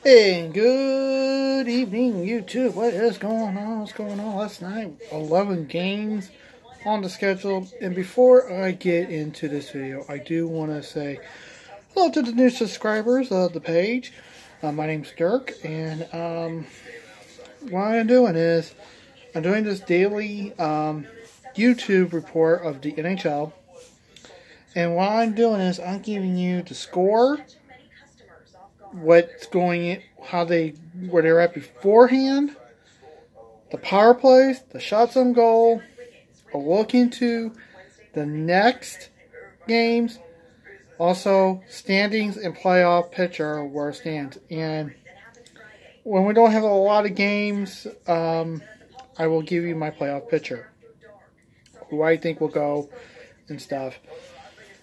Hey, good evening, YouTube. What is going on? What's going on? Last night, 11 games on the schedule. And before I get into this video, I do want to say hello to the new subscribers of the page. My name's Dirk, and what I'm doing is I'm doing this daily YouTube report of the NHL. And what I'm doing is I'm giving you the score, what's going in, where they're at beforehand, the power plays, the shots on goal, a look into the next games, also standings and playoff picture where it stands. And when we don't have a lot of games, I will give you my playoff picture, who I think will go and stuff.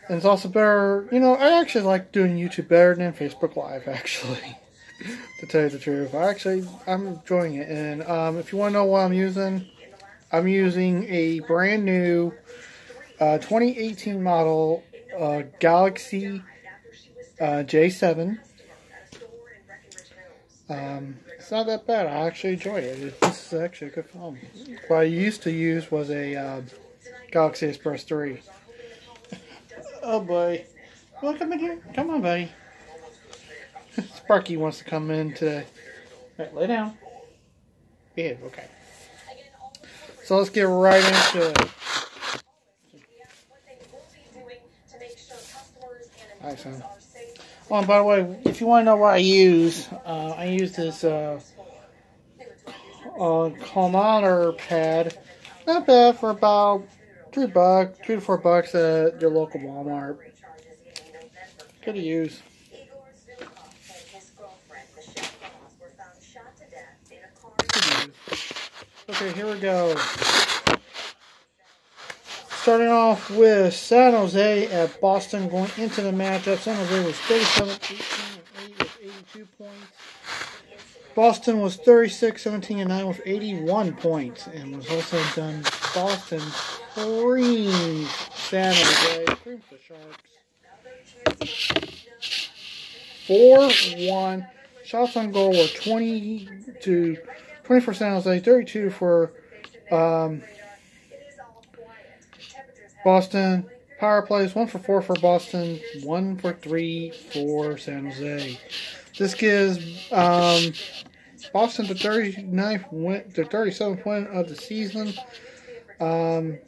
And it's also better, I actually like doing YouTube better than Facebook Live, actually, to tell you the truth. I'm enjoying it. And if you want to know what I'm using a brand new 2018 model Galaxy J7. It's not that bad. I actually enjoy it. This is actually a good phone. What I used to use was a Galaxy Express 3. Oh boy. Well, come in here. Come on, buddy. Sparky wants to come in today. Alright, lay down. Yeah, okay. So let's get right into it. Alright, son. Oh, and by the way, if you want to know what I use this calmometer pad. Not bad for about $2 to $4 at your local Walmart. Good to use. Okay, here we go. Starting off with San Jose at Boston going into the matchup. San Jose was 37-18-8 with 82 points. Boston was 36-17-9 with 81 points. And was also done. Boston creamed San Jose. Creamed the Sharks. 4-1. Shots on goal were 20 for San Jose, 32 for Boston. Power plays 1 for 4 for Boston, 1 for 3 for San Jose. This gives Boston the 37th win of the season. And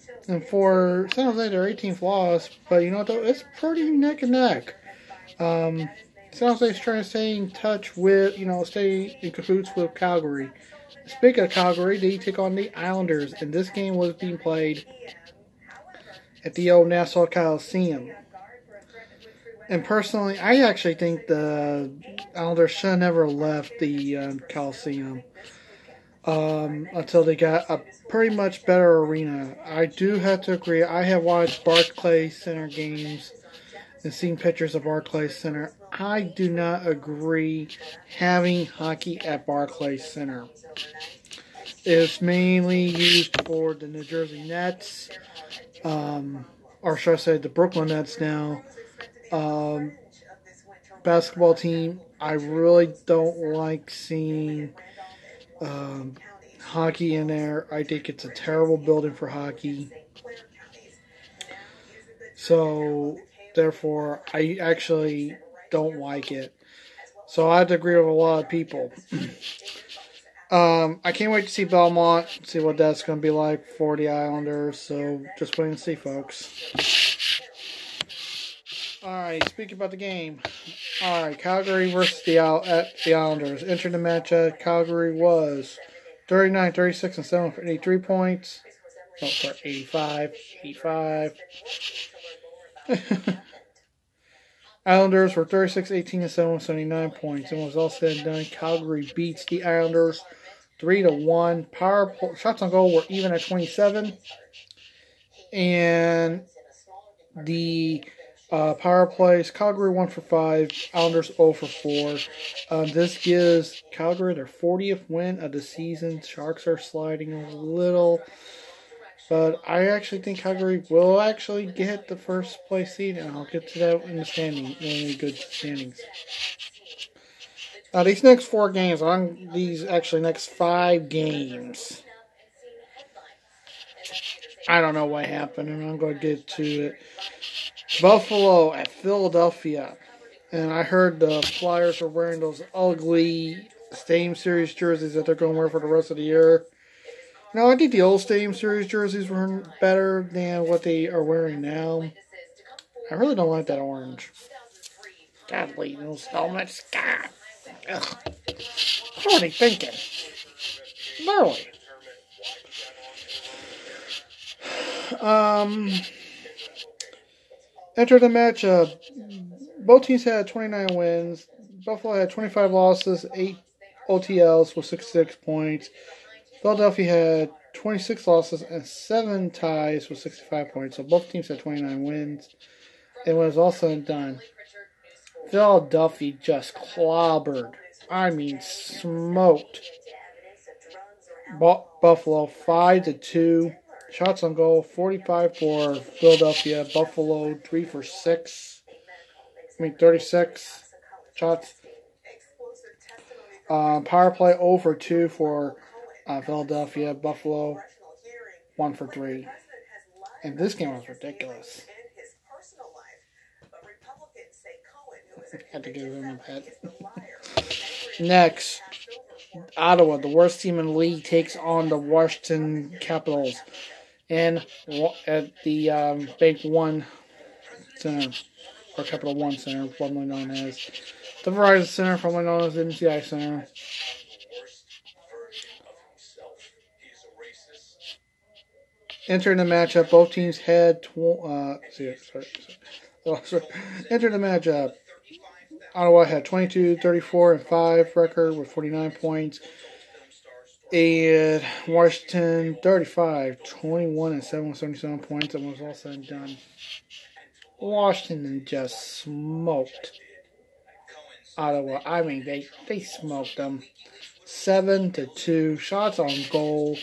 for San Jose, they're 18th loss. But you know what, though? It's pretty neck and neck. San Jose's trying to stay in touch with, stay in cahoots with Calgary. Speaking of Calgary, they take on the Islanders. And this game was being played at the old Nassau Coliseum. And personally, I actually think the Islanders should have never left the Coliseum until they got a pretty much better arena. I do have to agree. I have watched Barclays Center games and seen pictures of Barclays Center. I do not agree having hockey at Barclays Center. It's mainly used for the New Jersey Nets, or should I say the Brooklyn Nets now. Basketball team. I really don't like seeing hockey in there. I think it's a terrible building for hockey. So, therefore, I actually don't like it. So, I have to agree with a lot of people. I can't wait to see Belmont, see what that's going to be like for the Islanders. So, just wait and see, folks. Alright, speaking about the game. Alright, Calgary versus the Islanders. Entering the matchup, Calgary was 39-36-7 for 83 points. Oh, sorry, 85. Islanders were 36-18-7 with 79 points. And was all said and done, Calgary beats the Islanders 3-1. Shots on goal were even at 27. And the power plays, Calgary 1 for 5, Islanders 0 for 4. This gives Calgary their 40th win of the season. Sharks are sliding a little, but I actually think Calgary will actually get the first place seed, and I'll get to that in the standings, in the good standings. These next 4 games, these actually next 5 games, I don't know what happened, and I'm going to get to it. Buffalo at Philadelphia. And I heard the Flyers are wearing those ugly Stadium Series jerseys that they're going to wear for the rest of the year. No, I think the old Stadium Series jerseys were better than what they are wearing now. I really don't like that orange. Godly, those helmets. God. Ugh. What are they thinking? Literally. Enter the match. Both teams had 29 wins. Buffalo had 25 losses, 8 OTLs with 66 points. Philadelphia had 26 losses and 7 ties with 65 points. So both teams had 29 wins. And when it was all said and done, Philadelphia just clobbered. I mean, smoked Buffalo 5-2. Shots on goal, 45 for Philadelphia. Buffalo 3 for 36 shots. Power play 0 for 2 for Philadelphia. Buffalo 1 for 3. And this game was ridiculous. Had to give him a bet. Next, Ottawa, the worst team in the league, takes on the Washington Capitals. And at the Bank One Center, or Capital One Center, formerly known as the Verizon Center, formerly known as the MCI Center. Entering the matchup, both teams had Entering the matchup, Ottawa had 22, 34, and 5 record with 49 points. And Washington 35, 21, and 7 with 77 points. And was all said and done, Washington just smoked Ottawa. I mean, they smoked them. 7-2. Shots on goal,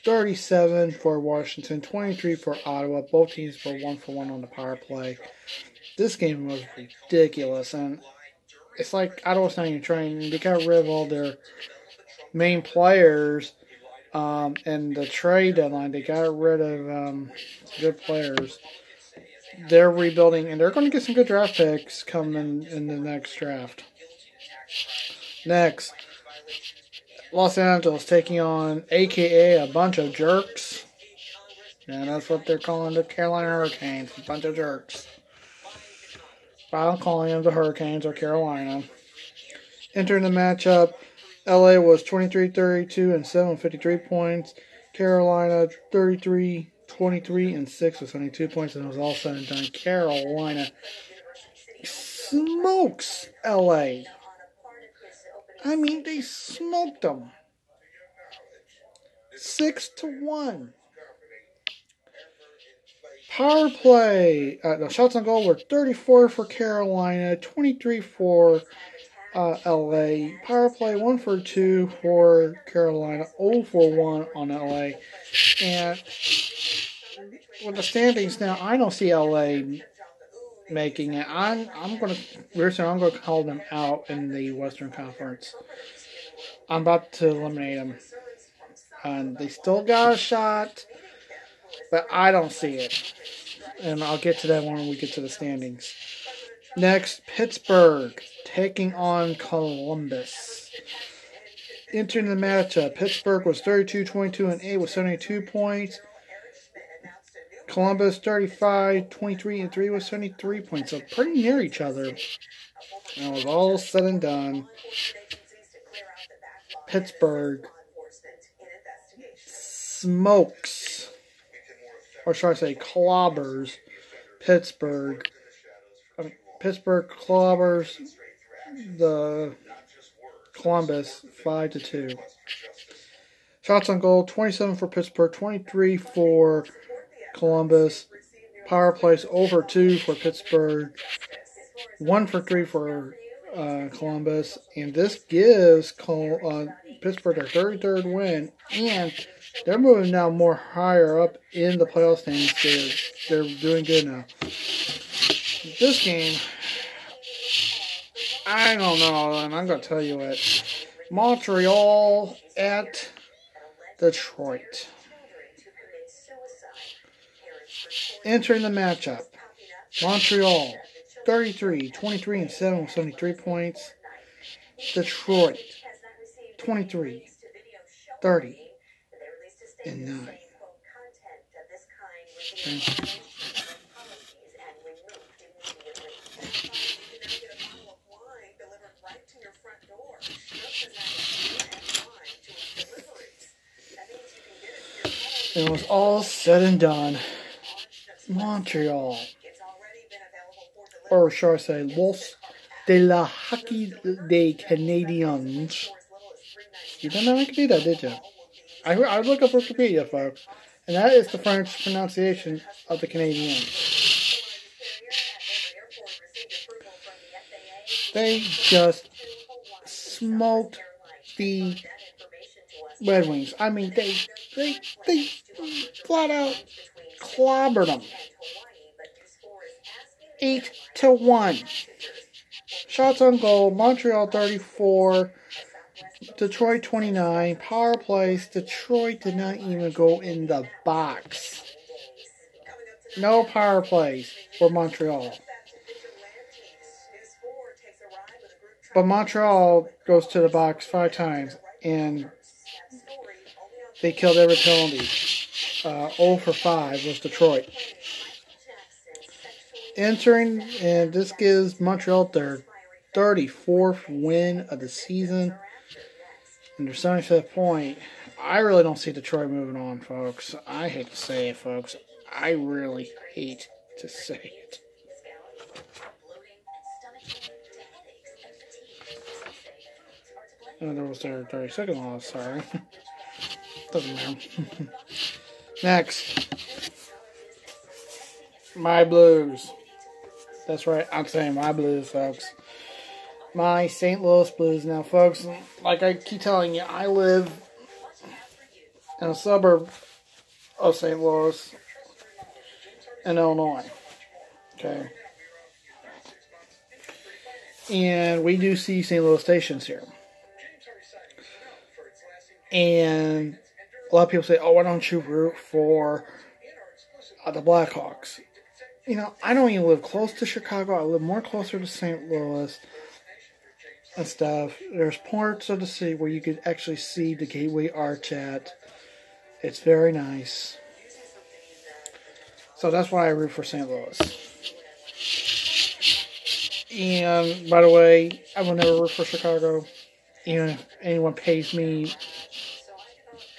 37 for Washington, 23 for Ottawa. Both teams were 1 for 1 on the power play. This game was ridiculous, and it's like Ottawa's not even trying. They got rid of all their main players, and the trade deadline, they got rid of good players. They're rebuilding, and they're going to get some good draft picks coming in the next draft. Next, Los Angeles taking on AKA a bunch of jerks. And that's what they're calling the Carolina Hurricanes, a bunch of jerks. But I'm calling them the Hurricanes or Carolina. Entering the matchup, LA was 23-32 and 753 points. Carolina 33-23 and 6 with 72 points. And it was all said and done, Carolina smokes LA. I mean, they smoked them. 6-1. Power play. The shots on goal were 34 for Carolina, 23 for LA. Power play 1 for 2 for Carolina, 0 for 1 on LA. And with the standings now, I don't see LA making it. I'm going to call them out in the Western Conference. I'm about to eliminate them. They still got a shot, but I don't see it. And I'll get to that when we get to the standings. Next, Pittsburgh taking on Columbus. Entering the matchup, Pittsburgh was 32-22 and 8 with 72 points. Columbus 35-23 and 3 with 73 points. So pretty near each other. And it was all said and done, Pittsburgh smokes, or should I say clobbers, Pittsburgh. Pittsburgh clobbers the Columbus 5-2. Shots on goal, 27 for Pittsburgh, 23 for Columbus. Power plays over 2 for Pittsburgh, 1 for 3 for Columbus, and this gives Pittsburgh their 33rd win, and they're moving now more higher up in the playoff standings. They're doing good now. This game, I don't know, and I'm going to tell you it. Montreal at Detroit. Entering the matchup, Montreal, 33, 23 and 7 with 73 points. Detroit, 23, 30 and 9. Okay. It was all said and done. Montreal, or shall I say, Los de la Hockey des Canadiens. You didn't know I could do that, did you? I looked up Wikipedia, folks, and that is the French pronunciation of the Canadiens. They just smoked the Red Wings. I mean, they flat out clobbered them. 8-1. Shots on goal, Montreal 34, Detroit 29. Power plays, Detroit did not even go in the box. No power plays for Montreal. But Montreal goes to the box 5 times, and they killed every penalty. 0 for 5 was Detroit. Entering, and this gives Montreal their 34th win of the season and their 75th point. I really don't see Detroit moving on, folks. I hate to say it, folks. I really hate to say it. Oh, there was their 32nd loss, sorry. Doesn't matter. Next. My Blues. That's right, I'm saying my Blues, folks. My St. Louis Blues. Now, folks, like I keep telling you, I live in a suburb of St. Louis in Illinois. Okay. And we do see St. Louis stations here. And a lot of people say, oh, why don't you root for the Blackhawks? You know, I don't even live close to Chicago. I live more closer to St. Louis and stuff. There's parts of the city where you could actually see the Gateway Arch at. It's very nice. So that's why I root for St. Louis. And, by the way, I will never root for Chicago. Even if anyone pays me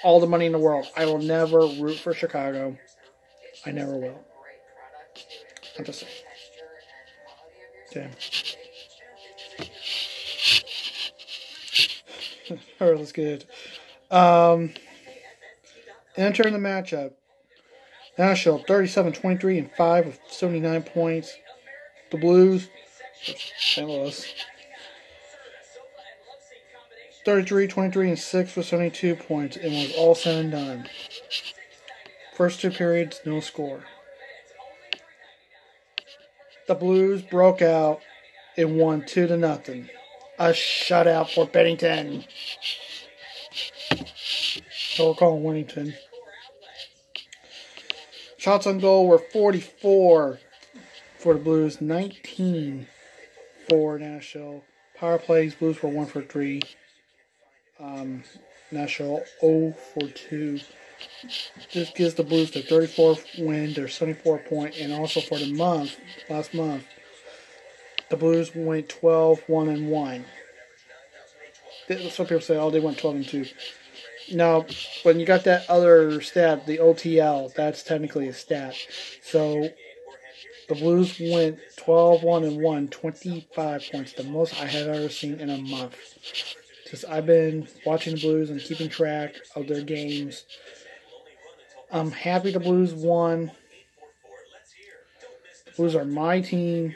all the money in the world, I will never root for Chicago. I never will. I'm just saying. Okay. Alright, let's get it. Entering the matchup. Nashville, 37, 23, and 5 with 79 points. The Blues, St. Louis, 33, 23, and 6 with 72 points. It was all said and done. First 2 periods, no score. The Blues broke out and won 2-0. A shutout for Bennington. So we'll call him Winnington. Shots on goal were 44 for the Blues, 19 for Nashville. Power plays, Blues were 1 for 3. Nashville 0 for 2. This gives the Blues their 34th win, their 74-point, and also for the last month, the Blues went 12-1-1. That's what people say, oh, they went 12-2. Now, when you got that other stat, the OTL, that's technically a stat. So, the Blues went 12-1-1, 25 points, the most I have ever seen in a month. Because I've been watching the Blues and keeping track of their games. I'm happy the Blues won. The Blues are my team.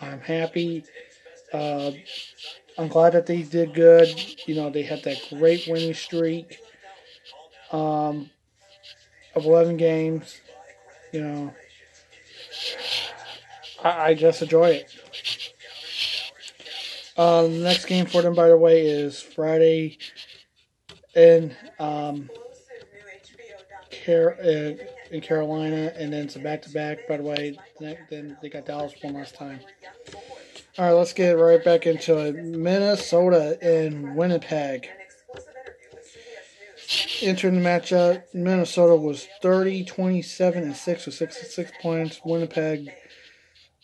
I'm happy. I'm glad that they did good. You know, they had that great winning streak of 11 games. You know, I just enjoy it. The next game for them, by the way, is Friday in in Carolina, and then it's a back-to-back. By the way, then they got Dallas one last time. All right, let's get right back into it. Minnesota and Winnipeg. Entering the matchup, Minnesota was 30, 27, and 6 with 66 points. Winnipeg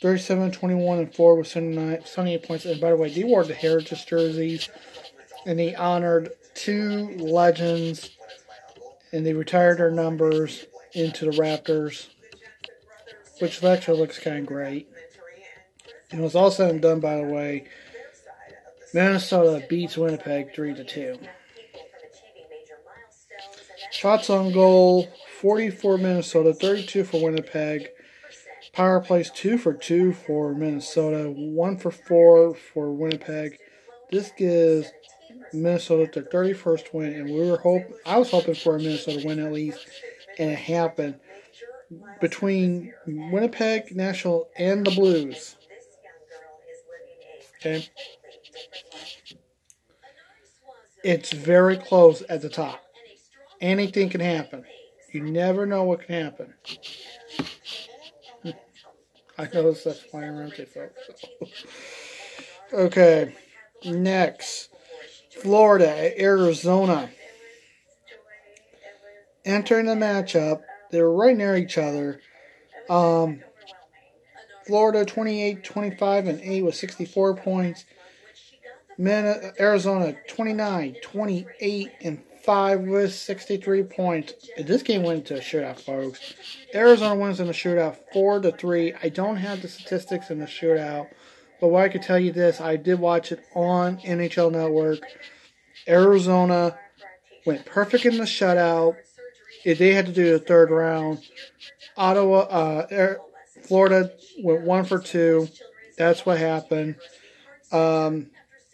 37, 21, and 4 with 78 points. And by the way, they wore the Heritage jerseys, and they honored two legends, and they retired their numbers into the Raptors, which actually looks kind of great. And it was all said and done, by the way, Minnesota beats Winnipeg 3-2. Shots on goal, 40 for Minnesota, 32 for Winnipeg. Power plays 2 for 2 for Minnesota, 1 for 4 for Winnipeg. This gives Minnesota their 31st win, and I was hoping for a Minnesota win at least, and it happened. Between Winnipeg, Nashville, and the Blues. Okay. It's very close at the top. Anything can happen. You never know what can happen. I know that's why I'm empty, folks. So. Okay. Next. Florida, Arizona. Entering the matchup, they were right near each other. Florida 28, 25, and 8 with 64 points. Arizona 29, 28, and 5 with 63 points. This game went into a shootout, folks. Arizona wins in the shootout 4-3. I don't have the statistics in the shootout, but what I can tell you this, I did watch it on NHL Network. Arizona went perfect in the shutout. If they had to do the third round, Florida went 1 for 2. That's what happened.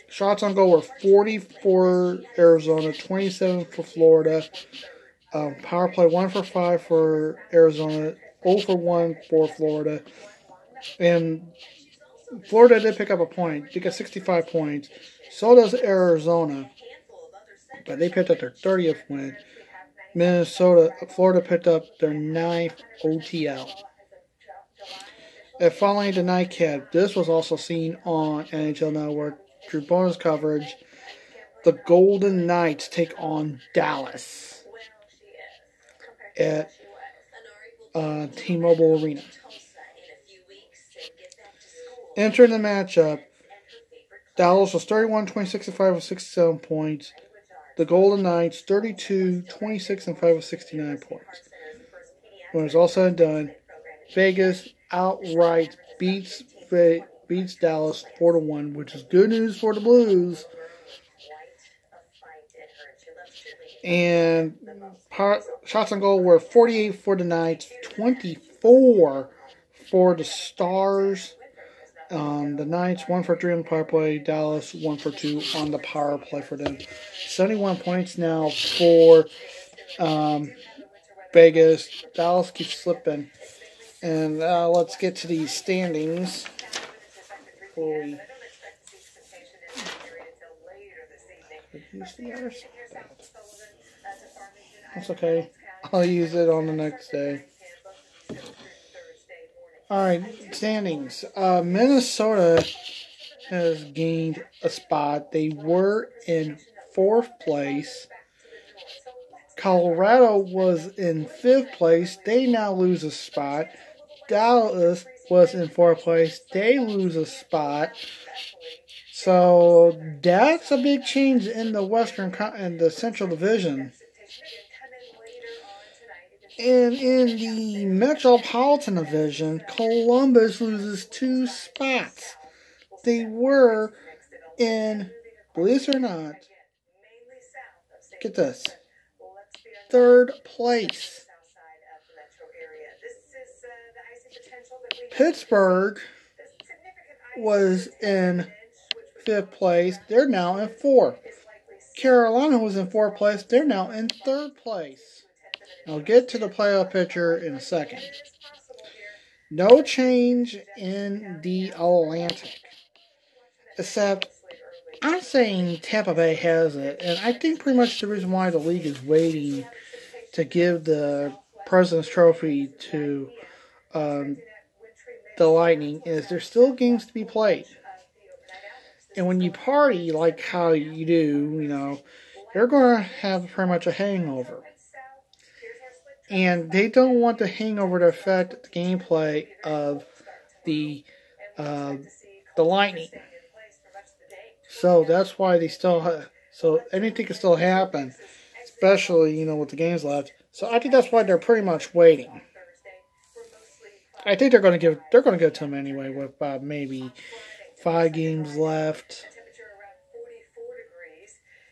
Shots on goal were 40 for Arizona, 27 for Florida. Power play 1 for 5 for Arizona, 0 for 1 for Florida. And Florida did pick up a point. They got 65 points. So does Arizona. But they picked up their 30th win. Florida picked up their 9th OTL. And following the nightcap, this was also seen on NHL Network through bonus coverage. The Golden Knights take on Dallas at T-Mobile Arena. Entering the matchup, Dallas was 31, 26, and 5 with 67 points. The Golden Knights 32, 26, and 5 with 69 points. When it's all said and done, Vegas outright beats Dallas 4-1, which is good news for the Blues. And shots on goal were 48 for the Knights, 24 for the Stars. The Knights 1 for 3 on the power play. Dallas 1 for 2 on the power play for them. 71 points now for Vegas. Dallas keeps slipping. And let's get to these standings. That's okay. I'll use it on the next day. Alright, standings. Minnesota has gained a spot. They were in 4th place. Colorado was in 5th place. They now lose a spot. Dallas was in 4th place. They lose a spot. So that's a big change in the and the Central Division. And in the Metropolitan Division, Columbus loses 2 spots. They were in, believe it or not, get this, 3rd place. Pittsburgh was in 5th place. They're now in 4th. Carolina was in 4th place. They're now in 3rd place. I'll get to the playoff picture in a second. No change in the Atlantic, except I'm saying Tampa Bay has it, and I think pretty much the reason why the league is waiting to give the President's Trophy to the Lightning is there's still games to be played. And when you party like how you do, you're going to have pretty much a hangover. And they don't want the hangover to affect the gameplay of the Lightning. So that's why they still so anything can still happen, especially with the games left. So I think that's why they're pretty much waiting. I think they're going to give it to them anyway with maybe 5 games left.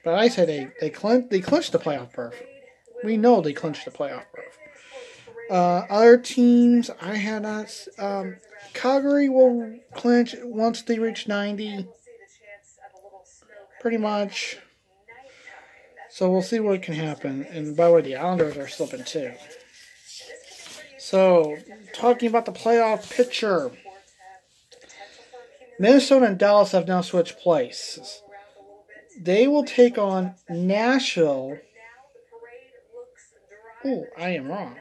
But I say they clinched the playoff berth. We know they clinched the playoff berth. Other teams, I had not. Calgary will clinch once they reach 90. Pretty much. So we'll see what can happen. And by the way, the Islanders are slipping too. So, talking about the playoff picture. Minnesota and Dallas have now switched places. They will take on Nashville. Oh, I am wrong.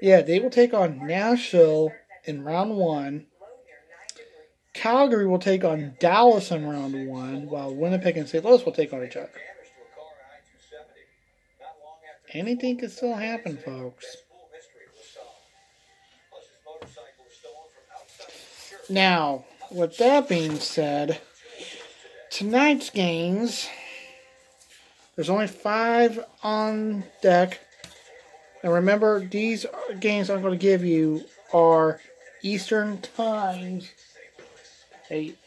Yeah, they will take on Nashville in round 1. Calgary will take on Dallas in round 1, while Winnipeg and St. Louis will take on each other. Anything can still happen, folks. Now, with that being said, tonight's games, there's only 5 on deck. And remember, these games I'm going to give you are Eastern times.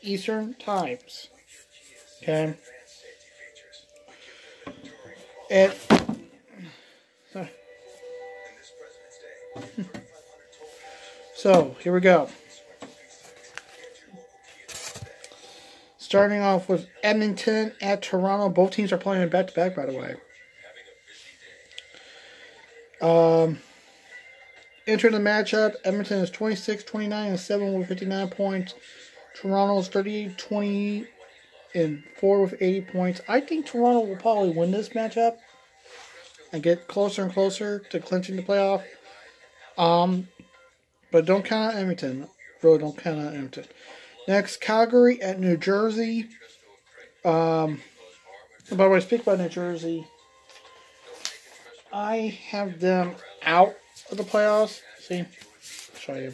Eastern times. Okay? So, here we go. Starting off with Edmonton at Toronto. Both teams are playing back-to-back, by the way. Entering the matchup, Edmonton is 26, 29, and 7 with 59 points. Toronto is 38, 20, and 4 with 80 points. I think Toronto will probably win this matchup and get closer and closer to clinching the playoff. But don't count out Edmonton. Really don't count out Edmonton. Next, Calgary at New Jersey. By the way, speak about New Jersey. I have them out of the playoffs. See? I'll show you.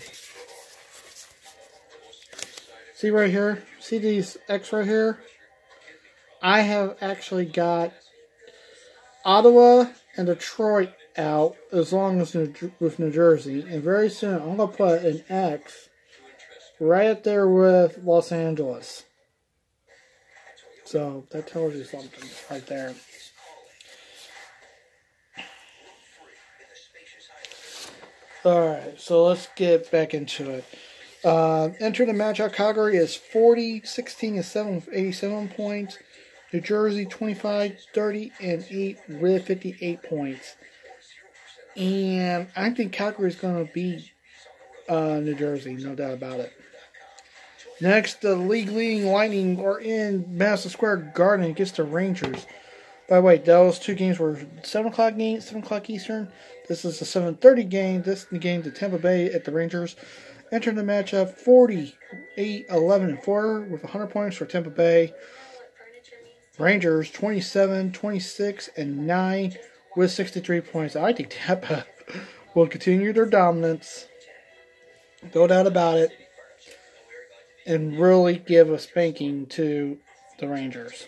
See right here? See these X right here? I have actually got Ottawa and Detroit out as long as with New Jersey. And very soon, I'm going to put an X right up there with Los Angeles. So, that tells you something right there. Alright, so let's get back into it. Enter the matchup. Calgary is 40, 16, and 7 with 87 points. New Jersey 25, 30, and 8 with 58 points. And I think Calgary is going to beat New Jersey, no doubt about it. Next, the league-leading Lightning are in Madison Square Garden against the Rangers. By the way, those 2 games were 7 o'clock games, 7 o'clock Eastern. This is a 7:30 game. This is the game to Tampa Bay at the Rangers. Entering the matchup, 48, 11, and 4 with 100 points for Tampa Bay. Rangers, 27, 26, and 9 with 63 points. I think Tampa will continue their dominance. No doubt about it. And really give a spanking to the Rangers.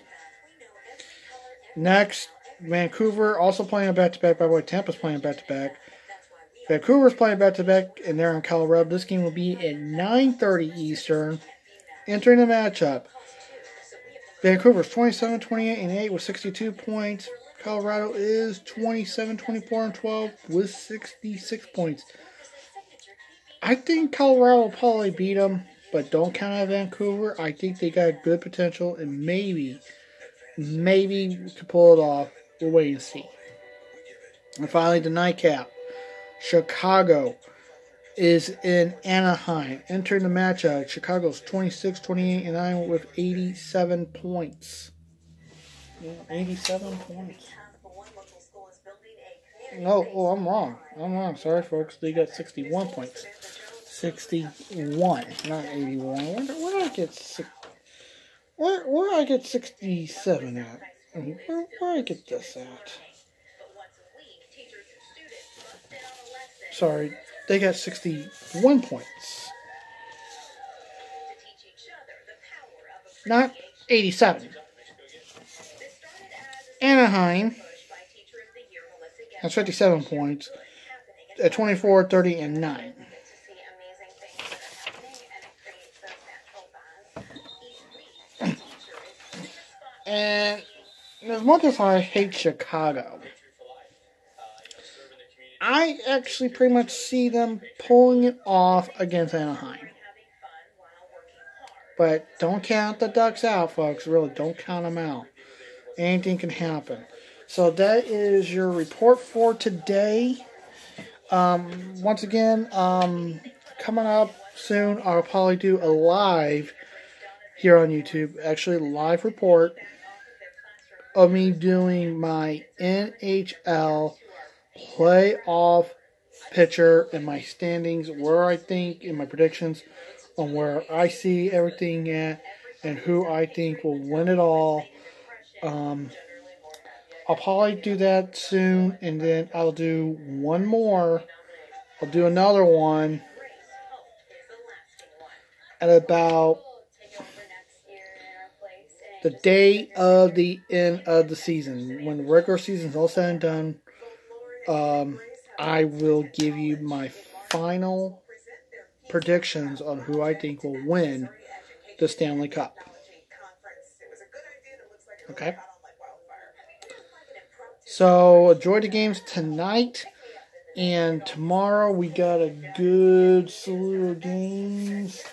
Next, Vancouver also playing a back-to-back. By the way, Tampa's playing back-to-back. Vancouver's playing back-to-back, and they're in Colorado. This game will be at 9:30 Eastern. Entering the matchup, Vancouver's 27, 28, and 8 with 62 points. Colorado is 27, 24, and 12 with 66 points. I think Colorado will probably beat them, but don't count out Vancouver. I think they got good potential, and maybe to pull it off. We'll wait and see. And finally, the nightcap. Chicago is in Anaheim. Entering the matchup, Chicago's 26, 28, and 9 with 87 points. Yeah, 87 points. No, oh, I'm wrong. Sorry, folks. They got 61 points. 61, not 81. Where did I get where I get 67 at? Where I get this at? Sorry, they got 61 points. Not 87. Anaheim has 57 points at 24, 30, and 9. And as much as I hate Chicago, I actually pretty much see them pulling it off against Anaheim. But don't count the Ducks out, folks. Really, don't count them out. Anything can happen. So that is your report for today. Once again, coming up soon, I'll probably do a live here on YouTube. Actually, live report of me doing my NHL playoff picture and my standings, where I think, and my predictions on where I see everything at and who I think will win it all. I'll probably do that soon, and then I'll do one more. I'll do another one at about the day of the end of the season. When the regular season is all said and done, I will give you my final predictions on who I think will win the Stanley Cup. Okay? So, enjoy the games tonight. And tomorrow we got a good slew of games.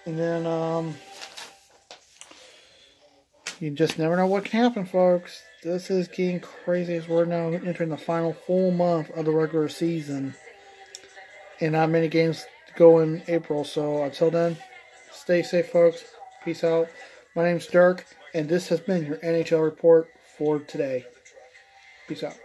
And then, you just never know what can happen, folks. This is getting crazy as we're now entering the final full month of the regular season. And not many games to go in April. So, until then, stay safe, folks. Peace out. My name's Dirk, and this has been your NHL report for today. Peace out.